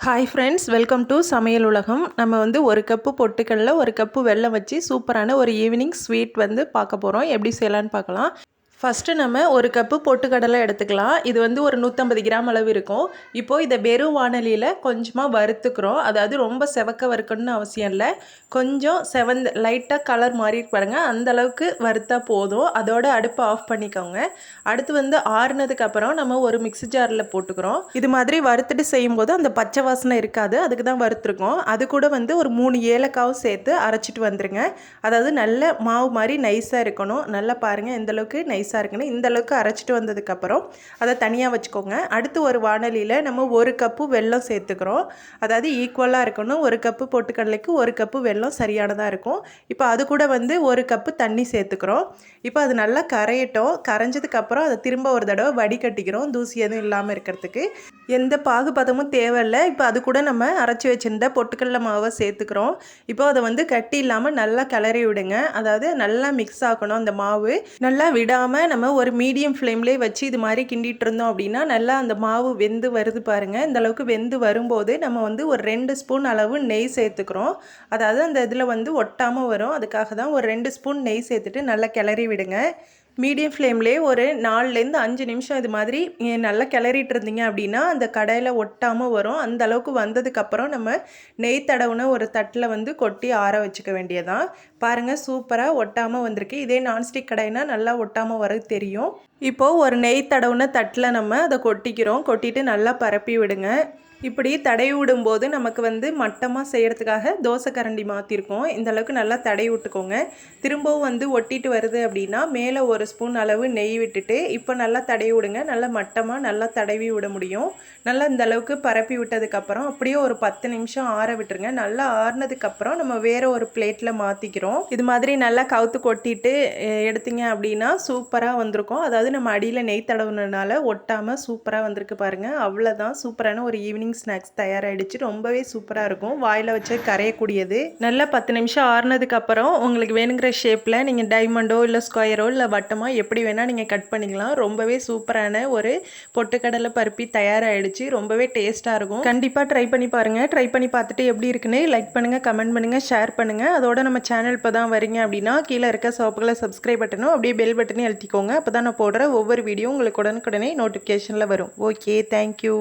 Hi friends, welcome to சமையல் உலகம். நம்ம வந்து ஒரு கப்பு பொட்டுக்கடலை, ஒரு கப்பு வெல்லம் வச்சு சூப்பரான ஒரு ஈவினிங் ஸ்வீட் வந்து பார்க்க போகிறோம். எப்படி செய்யலான்னு பார்க்கலாம். ஃபஸ்ட்டு நம்ம ஒரு கப்பு பொட்டுக்கடலை எடுத்துக்கலாம். இது வந்து ஒரு 150 கிராம் அளவு இருக்கும். இப்போது இதை வெறும் வாணலியில் கொஞ்சமாக வறுத்துக்கிறோம். அதாவது ரொம்ப செவக்க வறுக்கணும்னு அவசியம் இல்லை. கொஞ்சம் செவந்து லைட்டாக கலர் மாறிட்டு பாருங்கள், அந்த அளவுக்கு வறுத்தா போதும். அதோட அடுப்பை ஆஃப் பண்ணிக்கோங்க. அடுத்து வந்து ஆறுனதுக்கப்புறம் நம்ம ஒரு மிக்ஸி ஜாரில் போட்டுக்கிறோம். இது மாதிரி வறுத்துட்டு செய்யும்போது அந்த பச்சை வாசனை இருக்காது, அதுக்கு தான் வறுத்துருக்கோம். அது கூட வந்து ஒரு 3 ஏலக்காவும் சேர்த்து அரைச்சிட்டு வந்துடுங்க. அதாவது நல்ல மாவு மாதிரி நைஸாக இருக்கணும். நல்லா பாருங்கள் எந்தளவுக்கு நைஸாக இருக்குன்னு. இந்த அளவுக்கு அரைச்சிட்டு வந்ததுக்கப்புறம் அதை தனியாக வச்சுக்கோங்க. அடுத்து ஒரு வாணலியில் நம்ம ஒரு கப்பு வெல்லம் சேர்த்துக்கிறோம். அதாவது ஈக்குவலாக இருக்கணும். ஒரு கப்பு பொட்டுக்கடலைக்கு ஒரு கப்பு வெல்லம் சரியானதாக இருக்கும். இப்போ அது கூட வந்து ஒரு கப்பு தண்ணி சேர்த்துக்கிறோம். இப்போ அது நல்லா கரையட்டும். கரைஞ்சதுக்கப்புறம் அதை திரும்ப ஒரு தடவை வடிகட்டிக்கிறோம், தூசி எதுவும் இல்லாமல் இருக்கிறதுக்கு. எந்த பாகுபதமும் தேவையில்லை. இப்போ அது கூட நம்ம அரைச்சி வச்சுருந்த பொட்டுக்கடலை மாவை சேர்த்துக்கிறோம். இப்போ அதை வந்து கட்டி இல்லாமல் நல்லா கிளறி விடுங்க. அதாவது நல்லா மிக்ஸ் ஆகணும் அந்த மாவு. நல்லா விடாமல் நம்ம ஒரு மீடியம் ஃப்ளேம்லேயே வச்சு இது மாதிரி கிண்டிகிட்டு இருந்தோம் அப்படின்னா நல்லா அந்த மாவு வெந்து வருது பாருங்கள். இந்த அளவுக்கு வெந்து வரும்போது நம்ம வந்து ஒரு 2 ஸ்பூன் அளவு நெய் சேர்த்துக்கிறோம். அதாவது அந்த இதில் வந்து ஒட்டாமல் வரும். அதுக்காக தான் ஒரு 2 ஸ்பூன் நெய் சேர்த்துட்டு நல்லா கிளறி விடுங்க. மீடியம் ஃப்ளேம்லேயே ஒரு 4லேருந்து 5 நிமிஷம் இது மாதிரி நல்லா கிளறிட்டு இருந்தீங்க அப்படின்னா அந்த கடாயில் ஒட்டாமல் வரும். அந்த அளவுக்கு வந்ததுக்கப்புறம் நம்ம நெய் தடவுன ஒரு தட்டில் வந்து கொட்டி ஆற வச்சுக்க வேண்டியதான். பாருங்கள், சூப்பராக ஒட்டாமல் வந்திருக்கு. இதே நான்ஸ்டிக் கடாய்னா நல்லா ஒட்டாமல் வர தெரியும். இப்போது ஒரு நெய் தடவுன தட்டில் நம்ம அதை கொட்டிக்கிறோம். கொட்டிட்டு நல்லா பரப்பி விடுங்க. இப்படி தடவி விடும்போது நமக்கு வந்து மட்டமாக செய்கிறதுக்காக தோசை கரண்டி மாற்றிருக்கோம். இந்த அளவுக்கு நல்லா தடவி விட்டுக்கோங்க. திரும்பவும் வந்து ஒட்டிட்டு வருது அப்படின்னா மேலே ஒரு ஸ்பூன் அளவு நெய் விட்டுட்டு இப்போ நல்லா தடவி விடுங்க. நல்லா மட்டமாக நல்லா தடவி விட முடியும். நல்லா இந்த அளவுக்கு பரப்பி விட்டதுக்கப்புறம் அப்படியே ஒரு 10 நிமிஷம் ஆற விட்டுருங்க. நல்லா ஆறுனதுக்கப்புறம் நம்ம வேறு ஒரு பிளேட்டில் மாற்றிக்கிறோம். இது மாதிரி நல்லா கவுத்து கொட்டிட்டு எடுத்தீங்க அப்படின்னா சூப்பராக வந்திருக்கும். அதாவது நம்ம அடியில் நெய் தடவுனதுனால ஒட்டாமல் சூப்பராக வந்திருக்கு பாருங்கள். அவ்வளோதான், சூப்பரான ஒரு ஈவினிங் ஸ்நாக்ஸ் தயாராகிடுச்சு. ரொம்பவே சூப்பராக இருக்கும். வாயில் வச்சு கரையக்கூடியது. நல்லா 10 நிமிஷம் ஆறுனதுக்கப்புறம் உங்களுக்கு வேணுங்கிற ஷேப்பில் நீங்கள் டைமண்டோ இல்லை ஸ்கொயரோ இல்லை வட்டமோ எப்படி வேணால் நீங்கள் கட் பண்ணிக்கலாம். ரொம்பவே சூப்பரான ஒரு பொட்டுக்கடலை பருப்பி தயாராகிடுச்சு. ரொம்பவே டேஸ்ட்டாக இருக்கும். கண்டிப்பாக ட்ரை பண்ணி பாருங்கள். ட்ரை பண்ணி பார்த்துட்டு எப்படி இருக்குன்னு லைக் பண்ணுங்கள், கமெண்ட் பண்ணுங்கள், ஷேர் பண்ணுங்கள். அதோட நம்ம சேனல் இப்போ தான் வரீங்க அப்படின்னா கீழே இருக்க சிவப்புல சப்ஸ்கிரைப் பட்டனும் அப்படியே பெல் பட்டனையும் அழுத்திக்கோங்க. அப்போ தான் நான் போடுற ஒவ்வொரு வீடியோ உங்களுக்கு உடனுக்குடனே நோட்டிஃபிகேஷனில் வரும். Okay, thank you.